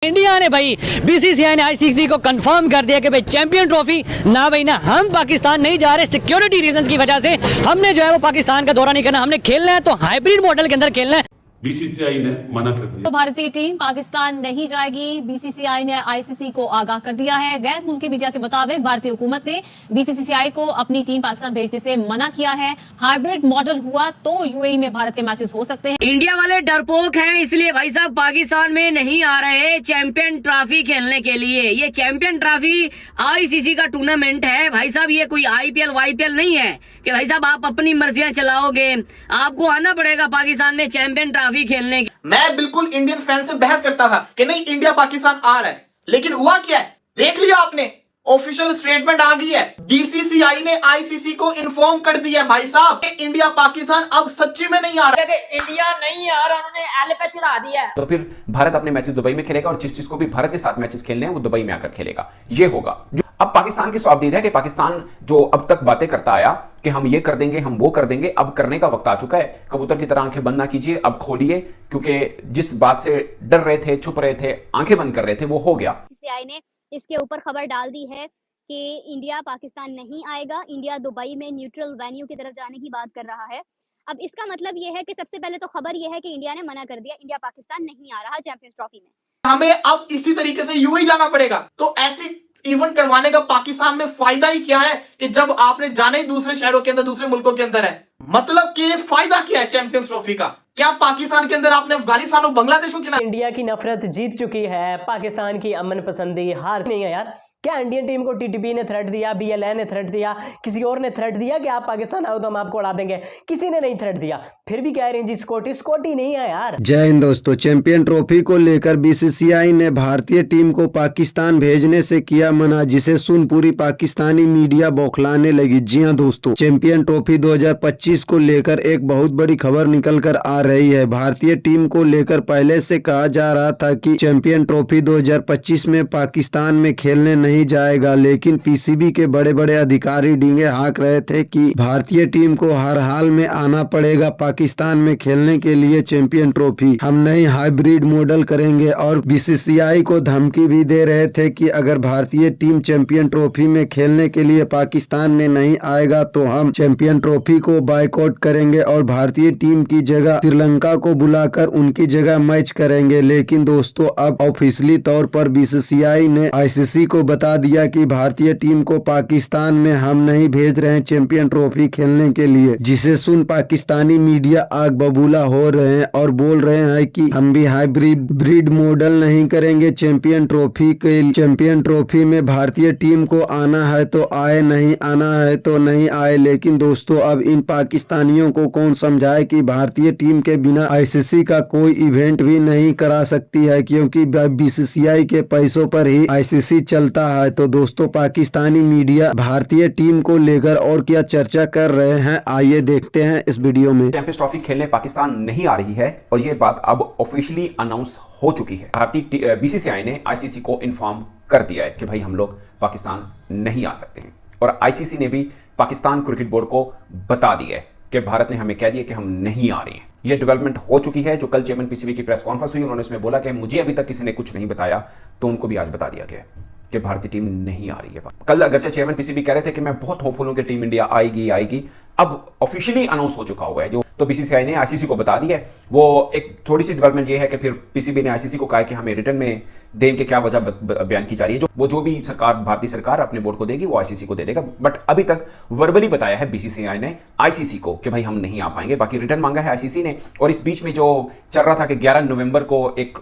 India ने भाई BCCI ने आईसीसी को कंफर्म कर दिया कि भाई चैंपियन ट्रॉफी ना भाई ना हम पाकिस्तान नहीं जा रहे सिक्योरिटी रीजंस की वजह से। हमने जो है वो पाकिस्तान का दौरा नहीं करना, हमने खेलना है तो हाइब्रिड मॉडल के अंदर खेलना है। बीसीसीआई ने मना कर दिया। तो भारतीय टीम पाकिस्तान नहीं जाएगी। बीसीसीआई ने आईसीसी को आगाह कर दिया है। गैर मुल्की मीडिया के मुताबिक भारतीय हुकूमत ने बीसीसीआई को अपनी टीम पाकिस्तान भेजने से मना किया है। हाइब्रिड मॉडल हुआ तो यूएई में भारत के मैचेस हो सकते हैं। इंडिया वाले डरपोक हैं, इसलिए भाई साहब पाकिस्तान में नहीं आ रहे चैंपियन ट्रॉफी खेलने के लिए। ये चैंपियन ट्रॉफी आईसीसी का टूर्नामेंट है भाई साहब, ये कोई आईपीएल वाईपीएल नहीं है कि भाई साहब आप अपनी मर्जियां चलाओगे। आपको आना पड़ेगा पाकिस्तान में चैंपियन ट्रॉफी खेलने। मैं बिल्कुल इंडियन फैन से बहस करता था कि नहीं इंडिया पाकिस्तान आ रहा है, लेकिन हुआ क्या है देख लिया आपने। ऑफिशियल स्टेटमेंट आ गई है, बीसीसीआई ने आईसीसी को इन्फॉर्म कर दिया भाई साहब इंडिया पाकिस्तान अब सच्ची में नहीं आ रहा। इंडिया नहीं आ रहा, उन्होंने एल पे चढ़ा दिया है। तो फिर भारत अपने मैचेस दुबई में खेलेगा और जिस चीज को भी भारत के साथ मैचेस खेलने हैं वो दुबई में आकर खेलेगा। ये होगा जो अब पाकिस्तान की स्वाबदीद है कि पाकिस्तान जो अब तक बातें करता आया कि हम ये कर देंगे हम वो कर देंगे, अब करने का वक्त आ चुका है। कबूतर की तरह आंखें बंद ना कीजिए, अब खोलिए, क्योंकि जिस बात से डर रहे थे, छुप रहे थे, आंखें बंद कर रहे थे, वो हो गया। बीसीसीआई ने इसके ऊपर खबर डाल दी है कि इंडिया पाकिस्तान नहीं आएगा। इंडिया दुबई में न्यूट्रल वेन्यू की तरफ जाने की बात कर रहा है। अब इसका मतलब ये है कि सबसे पहले तो खबर ये है कि इंडिया ने मना कर दिया, इंडिया पाकिस्तान नहीं आ रहा चैंपियंस ट्रॉफी में। हमें अब इसी तरीके से यूएई जाना पड़ेगा। तो ऐसी इवेंट करवाने का पाकिस्तान में फायदा ही क्या है कि जब आपने जाना ही दूसरे शहरों के अंदर, दूसरे मुल्कों के अंदर है। मतलब कि फायदा क्या है चैंपियंस ट्रॉफी का? क्या पाकिस्तान के अंदर आपने अफगानिस्तान और बांग्लादेश को खिलाया? इंडिया की नफरत जीत चुकी है, पाकिस्तान की अमन पसंदी हार नहीं है यार। क्या इंडियन टीम को टीटीपी ने थ्रेट दिया, बीएलए ने थ्रेट दिया, किसी और ने थ्रेट दिया कि आप पाकिस्तान आओ तो हम आपको उड़ा देंगे? किसी ने नहीं थ्रेट दिया, फिर भी कह रहे हैं जी स्कॉटी नहीं है यार। जय हिंद दोस्तों, चैंपियन ट्रॉफी को लेकर बीसीसीआई ने भारतीय टीम को पाकिस्तान भेजने से किया मना, जिसे सुन पूरी पाकिस्तानी मीडिया बौखलाने लगी। जी हां दोस्तों, चैंपियन ट्रॉफी 2025 को लेकर एक बहुत बड़ी खबर निकल कर आ रही है। भारतीय टीम को लेकर पहले से कहा जा रहा था कि चैंपियन ट्रॉफी 2025 में पाकिस्तान में खेलने नहीं जाएगा, लेकिन पीसीबी के बड़े बड़े अधिकारी डींगे हाँक रहे थे कि भारतीय टीम को हर हाल में आना पड़ेगा पाकिस्तान में खेलने के लिए चैंपियन ट्रॉफी। हम नई हाइब्रिड मॉडल करेंगे और बीसीसीआई को धमकी भी दे रहे थे कि अगर भारतीय टीम चैंपियन ट्रॉफी में खेलने के लिए पाकिस्तान में नहीं आएगा तो हम चैंपियन ट्रॉफी को बायकॉट करेंगे और भारतीय टीम की जगह श्रीलंका को बुलाकर उनकी जगह मैच करेंगे। लेकिन दोस्तों, अब ऑफिशियली तौर पर बीसीसीआई ने आईसीसी को बता दिया कि भारतीय टीम को पाकिस्तान में हम नहीं भेज रहे हैं चैंपियन ट्रॉफी खेलने के लिए, जिसे सुन पाकिस्तानी मीडिया आग बबूला हो रहे हैं और बोल रहे हैं कि हम भी हाइब्रिड मॉडल नहीं करेंगे चैंपियन ट्रॉफी के। चैंपियन ट्रॉफी में भारतीय टीम को आना है तो आए, नहीं आना है तो नहीं आए। लेकिन दोस्तों, अब इन पाकिस्तानियों को कौन समझाए कि भारतीय टीम के बिना आईसीसी का कोई इवेंट भी नहीं करा सकती है, क्योंकि बीसीसीआई के पैसों पर ही आईसीसी चलता है। तो दोस्तों, पाकिस्तानी मीडिया भारतीय टीम को लेकर और क्या चर्चा कर रहे हैं, आइए देखते हैं इस वीडियो में। चैंपियंस ट्रॉफी खेलने पाकिस्तान नहीं आ रही है और ये बात अब ऑफिशियली अनाउंस हो चुकी है। भारतीय बीसीसीआई ने आईसीसी को इन्फॉर्म कर दिया है कि भाई हम लोग पाकिस्तान नहीं आ सकते हैं और आईसीसी ने भी पाकिस्तान क्रिकेट बोर्ड को बता दिया है कि भारत ने हमें कह दिया कि हम नहीं आ रहे हैं। यह डेवलपमेंट हो चुकी है। जो कल चेयरमैन पीसीबी की प्रेस कॉन्फ्रेंस हुई, उन्होंने इसमें बोला कि मुझे अभी तक किसी ने कुछ नहीं बताया, तो उनको भी आज बता दिया गया कि भारतीय टीम नहीं आ रही है। कल अगरचे चेयरमैन पीसीबी कह रहे थे कि मैं बहुत होपफुल हूं कि टीम इंडिया आएगी, अब ऑफिशियली अनाउंस हो चुका हुआ है। जो तो बीसीसीआई ने आईसीसी को बता दिया है। वो एक थोड़ी सी डेवलपमेंट ये है कि फिर पीसीबी ने आईसीसी को कहा कि हमें रिटर्न में दें कि क्या वजह बयान की जा रही है। जो भी सरकार, भारतीय सरकार अपने बोर्ड को देगी वो आईसीसी को दे देगा। बट अभी तक वर्बली बताया है बीसीसीआई ने आईसीसी को कि भाई हम नहीं आ पाएंगे। बाकी रिटर्न मांगा है आईसीसी ने। और इस बीच में जो चल रहा था कि 11 नवंबर को एक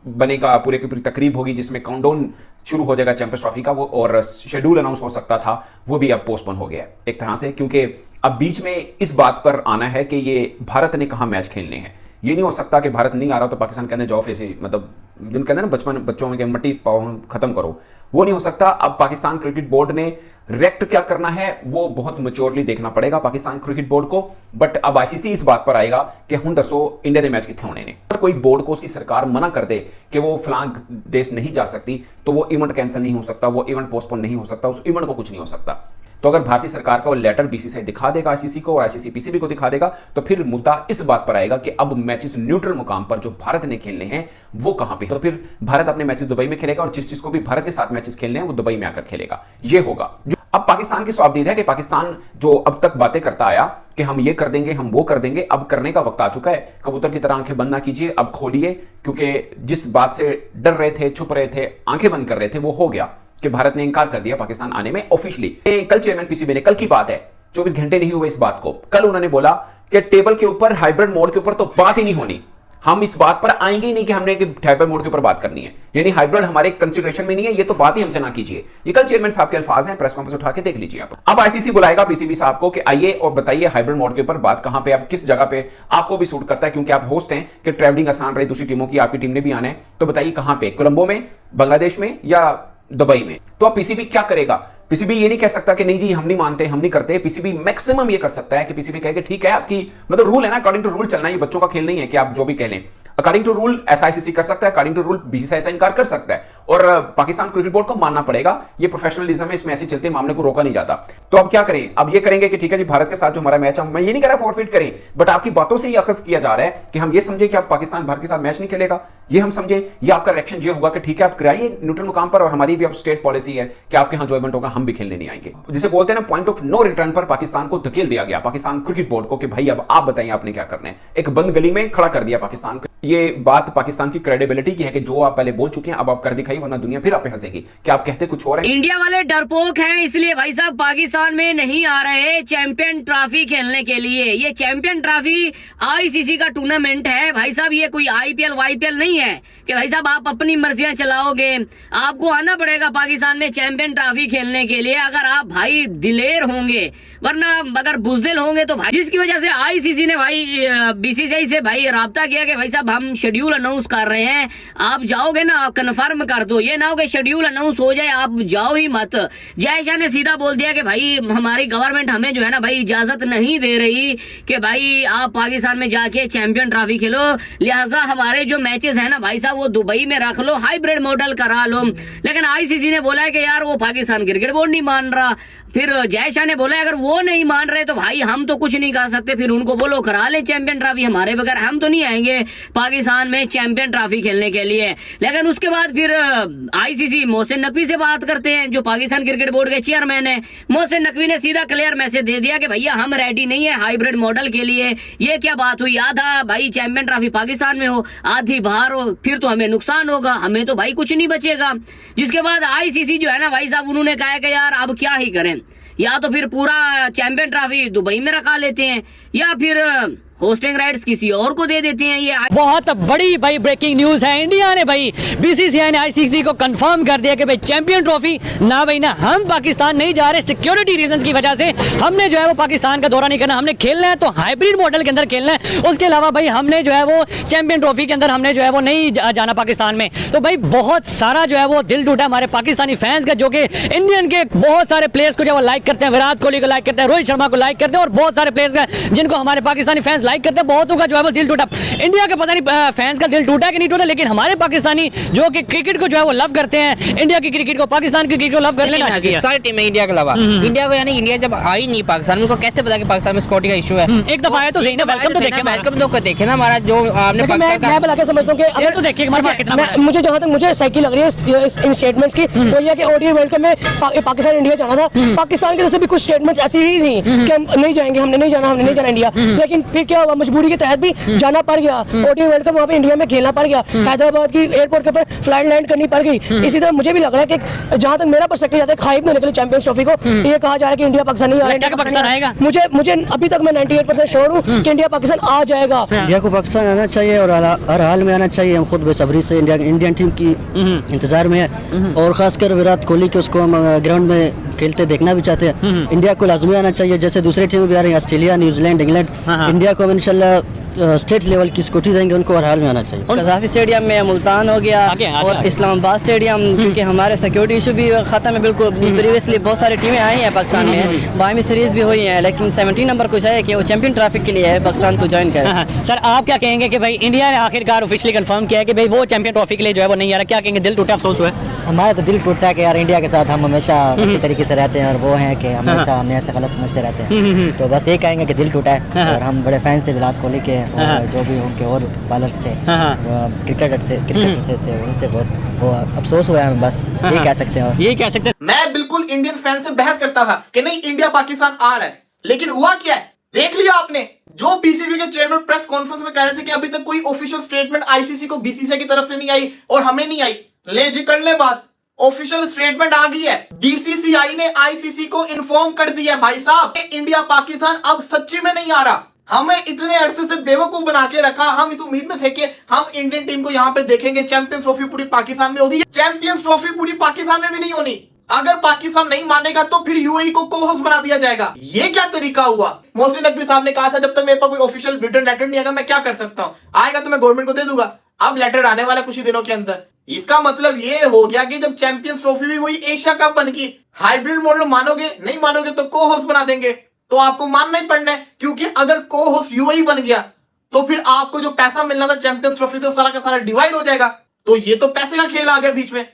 बनेगा, पूरे की पूरी तकरीब होगी जिसमें काउंटडाउन शुरू हो जाएगा चैंपियंस ट्रॉफी का, वो और शेड्यूल अनाउंस हो सकता था, वो भी अब पोस्टपोन हो गया एक तरह से, क्योंकि अब बीच में इस बात पर आना है कि ये भारत ने कहाँ मैच खेलने हैं। ये नहीं हो सकता कि भारत नहीं आ रहा तो पाकिस्तान कहने जाओ, ऐसे मतलब जिन कहते हैं ना बच्चों में मट्टी पाओ खत्म करो, वो नहीं हो सकता। अब पाकिस्तान क्रिकेट बोर्ड ने रिएक्ट क्या करना है वो बहुत मैच्योरली देखना पड़ेगा पाकिस्तान क्रिकेट बोर्ड को। बट अब आईसीसी इस बात पर आएगा कि हुण दसो इंडिया के मैच कितने होने ने। अगर कोई बोर्ड को उसकी सरकार मना कर दे कि वो फलां देश नहीं जा सकती, तो वो इवेंट कैंसिल नहीं हो सकता, वो इवेंट पोस्टपोन नहीं हो सकता, उस इवेंट को कुछ नहीं हो सकता। तो अगर भारतीय सरकार का वो लेटर बीसीसीआई दिखा देगा आईसीसी को और आईसीसी पीसीबी को दिखा देगा, तो फिर मुद्दा इस बात पर आएगा कि अब मैचेस न्यूट्रल मुकाम पर जो भारत ने खेलने हैं वो कहां पे, तो फिर भारत अपने मैचेस दुबई में खेलेगा और जिसको भी भारत के साथ मैचेस खेलने हैं वो दुबई में आकर खेलेगा। ये होगा जो अब पाकिस्तान की स्वाबदीद है कि पाकिस्तान जो अब तक बातें करता आया कि हम ये कर देंगे, हम वो कर देंगे, अब करने का वक्त आ चुका है। कबूतर की तरह आंखें बंद ना कीजिए, अब खोलिए, क्योंकि जिस बात से डर रहे थे, छुप रहे थे, आंखें बंद कर रहे थे, वो हो गया कि भारत ने इंकार कर दिया पाकिस्तान आने में ऑफिशियली। कल चेयरमैन पीसीबी ने, कल की बात है, 24 घंटे नहीं हुए इस बात को, कल उन्होंने बोला कि टेबल के ऊपर हाइब्रिड मोड के ऊपर तो बात ही नहीं होनी, हम इस बात पर आएंगे ही नहीं कि हमने हाइब्रिड मोड के ऊपर बात करनी है, यानी हाइब्रिड हमारे कंसीडरेशन में नहीं है, ये तो बात ही हमसे ना कीजिए। ये कल चेयरमैन साहब के अल्फाज हैं, प्रेस कॉन्फ्रेंस उठा के देख लीजिए आप। अब आईसीसी बुलाएगा पीसीबी साहब को कि आइए और बताइए हाइब्रिड मोड के ऊपर बात कहां पे, आप किस जगह पे आपको भी सूट करता है, क्योंकि आप होस्ट हैं कि ट्रैवलिंग आसान रही दूसरी टीमों की, आपकी टीम ने भी आना है, तो बताइए कहां पे, कोलंबो में, बांग्लादेश में या दुबई में। तो अब पीसीबी क्या करेगा? पीसीबी ये नहीं कह सकता कि नहीं जी हम नहीं मानते, हम नहीं करते। पीसीबी मैक्सिमम ये कर सकता है कि पीसीबी कहे कि ठीक है, आपकी मतलब रूल है ना, अकॉर्डिंग टू रूल चलना, ये बच्चों का खेल नहीं है कि आप जो भी कह लें। अकॉर्डिंग टू रूल ऐसा आईसीसी कर सकता है, अकॉर्डिंग टू रूल बीसीसीआई ऐसा इनकार कर सकता है, और पाकिस्तान क्रिकेट बोर्ड को मानना पड़ेगा। ये प्रोफेशनलिज्म है, इसमें ऐसे चलते मामले को रोका नहीं जाता। तो अब क्या करें? अब ये करेंगे कि ठीक है जी, भारत के साथ जो हमारा मैच है, मैं ये नहीं कह रहा फॉरफिट करें, बट आपकी बातों से ये अखज़ किया जा रहा है कि हम ये समझे कि अब पाकिस्तान भारत के साथ मैच नहीं खेलेगा, ये हम समझे, ये आपका रिएक्शन ये होगा कि ठीक है आप कराइए न्यूट्रल मुकाम पर, और हमारी भी अब स्टेट पॉलिसी है कि आपके यहाँ जो इवेंट होगा हम भी खेलने नहीं आएंगे। जिसे बोलते हैं ना पॉइंट ऑफ नो रिटर्न पर पाकिस्तान को धकेल दिया गया, पाकिस्तान क्रिकेट बोर्ड को, कि भाई अब आप बताइए आपने क्या करना है। एक बंद गली में खड़ा कर दिया पाकिस्तान को। ये बात पाकिस्तान की क्रेडिबिलिटी की है कि जो आप पहले बोल चुके हैं अब आप कर दिखाई, वरना दुनिया फिर आप पे हंसेगी कि आप कहते कुछ और है। इंडिया वाले डरपोक हैं, इसलिए भाई साहब पाकिस्तान में नहीं आ रहे चैंपियन ट्रॉफी खेलने के लिए। ये चैंपियन ट्रॉफी आईसीसी का टूर्नामेंट है भाई साहब, ये कोई आईपीएल वाईपीएल नहीं है कि भाई साहब आप अपनी मर्जियां चलाओगे। आपको आना पड़ेगा पाकिस्तान में चैंपियन ट्रॉफी खेलने के लिए, अगर आप भाई दिलेर होंगे, वरना अगर बुजदिल होंगे तो भाई, जिसकी वजह से आईसीसी ने भाई बीसीसीआई से भाई राब्ता किया कि भाई साहब हम शेड्यूल अनाउंस कर रहे हैं, आप जाओगे ना, कंफर्म कर दो, ये ना हो कि शेड्यूल अनाउंस हो जाए आप जाओ ही मत। जय शाह ने सीधा बोल दिया कि भाई हमारी गवर्नमेंट हमें जो है ना भाई इजाजत नहीं दे रही कि भाई आप पाकिस्तान में जाके चैंपियन ट्रॉफी खेलो, लिहाजा हमारे जो मैचेस है ना भाई साहब वो दुबई में रख लो, हाइब्रिड मॉडल करा लो। लेकिन आईसीसी ने बोला है कि यार वो पाकिस्तान क्रिकेट बोर्ड नहीं मान रहा। फिर जय शाह ने बोला अगर वो नहीं मान रहे तो भाई हम तो कुछ नहीं कर सकते, फिर उनको बोलो करा ले चैंपियन ट्रॉफी, हमारे बगैर हम तो नहीं आएंगे पाकिस्तान में चैंपियन ट्रॉफी खेलने के लिए। लेकिन उसके बाद फिर आईसीसी मोहसिन नकवी से बात करते हैं, जो पाकिस्तान क्रिकेट बोर्ड के चेयरमैन है। मोहसिन नकवी ने सीधा क्लियर मैसेज दे दिया कि भैया हम रेडी नहीं है हाइब्रिड मॉडल के लिए। ये क्या बात हुई, आधा भाई चैंपियन ट्रॉफी पाकिस्तान में हो, आधी बाहर हो, फिर तो हमें नुकसान होगा, हमें तो भाई कुछ नहीं बचेगा। जिसके बाद आईसीसी जो है ना भाई साहब उन्होंने कहा कि यार अब क्या ही करें, या तो फिर पूरा चैंपियन ट्रॉफी दुबई में रखा लेते हैं या फिर होस्टिंग राइट्स किसी और को दे देते हैं। ये बहुत बड़ी भाई ब्रेकिंग न्यूज है, इंडिया ने भाई बीसीसीआई ने आईसीसी को कंफर्म कर दिया कि भाई चैंपियन ट्रॉफी ना भाई ना, हम पाकिस्तान नहीं जा रहे, सिक्योरिटी रीजंस की वजह से हमने जो है वो पाकिस्तान का दौरा नहीं करना, हमने खेलना है तो हाइब्रिड मॉडल के अंदर खेलना है। उसके अलावा भाई हमने जो है वो चैंपियन ट्रॉफी के अंदर हमने जो है वो नहीं जाना पाकिस्तान में। तो भाई बहुत सारा जो है वो दिल टूटा हमारे पाकिस्तानी फैंस का, जो कि इंडियन के बहुत सारे प्लेयर्स को जो वो लाइक करते हैं, विराट कोहली को लाइक करते हैं, रोहित शर्मा को लाइक करते हैं, और बहुत सारे प्लेयर्स का जिनको हमारे पाकिस्तानी फैंस लाइक करते हैं, बहुतों का जो है वो दिल टूटा। इंडिया के पता नहीं फैंस का दिल टूटा कि नहीं टूटा, लेकिन हमारे पाकिस्तानी जो कि क्रिकेट को जो है वो लव करते हैं, इंडिया की क्रिकेट को, पाकिस्तान की क्रिकेट को लव करने लगे सारी टीमें इंडिया के अलावा। इंडिया को यानी इंडिया जब आई नहीं पाकिस्तान में, उनको कैसे पता कि पाकिस्तान में सिक्योरिटी का इशू है? एक दफा आए तो सही ना, वेलकम तो देखें, वेलकम तो देखे ना हमारा जो आपने मैं बता के समझता हूँ कि अगर तो देखिए मुझे जहाँ तक मुझे साइकिल लग रही है इन स्टेटमेंट्स की, वो ये कि ओडीआई वर्ल्ड कप में पाकिस्तान इंडिया जाना था, पाकिस्तान की तरफ से भी कुछ स्टेटमेंट्स ऐसी ही थी कि हम नहीं जाएंगे, हमने नहीं जाना इंडिया। लेकिन फिर क्या हुआ, मजबूरी के तहत भी जाना पड़ गया, ओडीआई वर्ल्ड कप वहाँ पे इंडिया में खेलना पड़ गया, हैदराबाद की एयरपोर्ट के ऊपर फ्लाइट लैंड करनी पड़ गई। इसी तरह मुझे भी लग रहा है कि जहाँ तक मेरा पर्सपेक्टिव जाता है, खाइब नहीं निकले चैंपियंस ट्रॉफी को, ये कहा जा रहा है कि इंडिया पाकिस्तान नहीं आ रहा है, पाकिस्तान आएगा। मुझे अभी तक मैं 98% श्योर हूँ कि इंडिया पाकिस्तान आ जाएगा। इंडिया को पाकिस्तान आना चाहिए और हर हाल में आना चाहिए। हम खुद बेसब्री से इंडियन टीम की इंतजार में है, और खासकर विराट कोहली के उसको हम ग्राउंड में खेलते देखना भी चाहते हैं। इंडिया को लाजमी आना चाहिए, जैसे दूसरे टीम भी आ रही है, ऑस्ट्रेलिया, न्यूजीलैंड, इंग्लैंड। इंडिया को इंशाल्लाह स्टेट लेवल की सिक्योरिटी देंगे, उनको हर हाल में आना चाहिए। कज़ाफी स्टेडियम में मुल्तान हो गया और इस्लामाबाद स्टेडियम, क्योंकि हमारे सिक्योरिटी इशू भी खत्म है बिल्कुल। प्रीवियसली बहुत सारी टीमें आई हैं पाकिस्तान में, बाहमी सीरीज भी हुई है, लेकिन 17 नंबर को चाहिए कि वो चैंपियन ट्रॉफी के लिए है, पाकिस्तान को ज्वाइन करें। सर आप क्या कहेंगे कि भाई इंडिया ने आखिरकार ऑफिशियली कंफर्म किया है कि भाई वो चैंपियन ट्रॉफी के लिए जो है वो नहीं आ रहा, क्या कहेंगे? दिल टूटा, अफसोस हुआ? हमारा तो दिल टूटता है कि यार इंडिया के साथ हम हमेशा अच्छे तरीके से से रहते हैं और वो हैं कि हमेशा हमें ऐसा गलत समझते रहते हैं। तो बस ये कहेंगे कि दिल टूटा है और हम बड़े फैंस थे विराट कोहली के और जो भी उनके और बॉलर्स थे क्रिकेटर थे उनसे बहुत वो अफसोस हुआ है, बस ये कह सकते हैं। और ये कह सकते हैं मैं बिल्कुल इंडियन फैन से बहस करता था कि नहीं इंडिया पाकिस्तान आ रहा है, लेकिन हुआ क्या है देख लिया आपने। जो पीसीबी के चेयरमैन प्रेस कॉन्फ्रेंस में कह रहे थे कि अभी तक कोई ऑफिशियल स्टेटमेंट आईसीसी को बीसीसीआई की तरफ से नहीं आई और हमें नहीं आई, ले जी कर ले बात, ऑफिशियल स्टेटमेंट आ गई है। बीसीसीआई ने आईसीसी को इन्फॉर्म कर दिया भाई साहब इंडिया पाकिस्तान अब सच्ची में नहीं आ रहा। हमें इतने अरसे से बेवकूफ बना के रखा, हम इस उम्मीद में थे कि हम इंडियन टीम को यहाँ पे देखेंगे, चैंपियंस ट्रॉफी पूरी पाकिस्तान में होगी। चैंपियंस ट्रॉफी पूरी पाकिस्तान में भी नहीं होनी। अगर पाकिस्तान नहीं मानेगा तो फिर यूएई को को-होस्ट बना दिया जाएगा। ये क्या तरीका हुआ? मोहसिन नकवी साहब ने कहा था जब तक मेरे पास कोई ऑफिशियल रिटन लेटर नहीं आएगा मैं क्या कर सकता हूँ, आएगा तो मैं गवर्नमेंट को दे दूंगा। अब लेटर आने वाला कुछ ही दिनों के अंदर। इसका मतलब ये हो गया कि जब चैंपियंस ट्रॉफी भी वही एशिया कप बन गई, हाइब्रिड मॉडल मानोगे नहीं मानोगे तो को होस्ट बना देंगे। तो आपको मानना ही पड़ना है, क्योंकि अगर को होस्ट यूएई बन गया तो फिर आपको जो पैसा मिलना था चैंपियंस ट्रॉफी से सारा का सारा डिवाइड हो जाएगा। तो ये तो पैसे का खेल आ गया बीच में।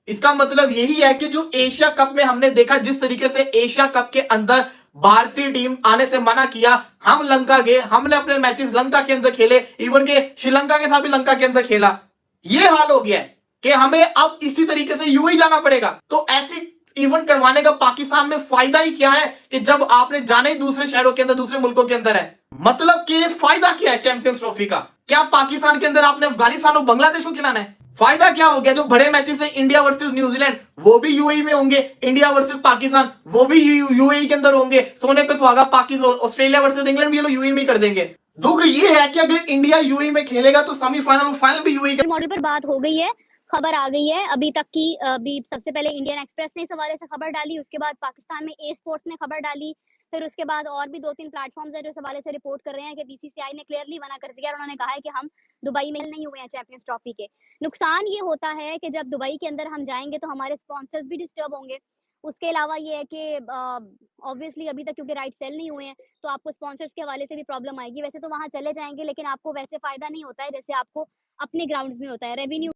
इसका मतलब यही है कि जो एशिया कप में हमने देखा जिस तरीके से एशिया कप के अंदर भारतीय टीम आने से मना किया, हम लंका गए, हमने अपने मैचेस लंका के अंदर खेले, इवन के श्रीलंका के साथ भी लंका के अंदर खेला। ये हाल हो गया है कि हमें अब इसी तरीके से यूएई जाना पड़ेगा। तो ऐसी इवेंट करवाने का पाकिस्तान में फायदा ही क्या है कि जब आपने जाने ही दूसरे शहरों के अंदर दूसरे मुल्कों के अंदर है। मतलब कि फायदा क्या है चैंपियंस ट्रॉफी का? क्या पाकिस्तान के अंदर आपने अफगानिस्तान और बांग्लादेश को खिलाना है? फायदा क्या हो गया? जो बड़े मैचेस है इंडिया वर्सेस न्यूजीलैंड वो भी यूएई में होंगे, इंडिया वर्सेस पाकिस्तान वो भी यूएई के अंदर होंगे, सोने पे सुहागा पाकिस्तान। ऑस्ट्रेलिया वर्सेस इंग्लैंड भी ये लोग यूएई में कर देंगे। दुख ये है कि अगर इंडिया यूएई में खेलेगा तो सेमीफाइनल और फाइनल भी यूएई मॉडल पर बात हो गई है, खबर आ गई है अभी तक की। अभी सबसे पहले इंडियन एक्सप्रेस ने इस हवाले से खबर डाली, उसके बाद पाकिस्तान में ए स्पोर्ट्स ने खबर डाली, फिर उसके बाद और भी 2-3 प्लेटफॉर्म्स हैं जो इस हवाले से रिपोर्ट कर रहे हैं कि बीसीसीआई ने क्लियरली मना कर दिया और उन्होंने कहा है कि हम दुबई में नहीं हुए हैं चैंपियंस ट्रॉफी के। नुकसान ये होता है कि जब दुबई के अंदर हम जाएंगे तो हमारे स्पॉन्सर्स भी डिस्टर्ब होंगे। उसके अलावा ये है कि ऑब्वियसली अभी तक क्योंकि राइट सेल नहीं हुए हैं तो आपको स्पॉन्सर्स के हवाले से भी प्रॉब्लम आएगी। वैसे तो वहाँ चले जाएंगे लेकिन आपको वैसे फायदा नहीं होता है जैसे आपको अपने ग्राउंड्स में होता है। रेवेन्यू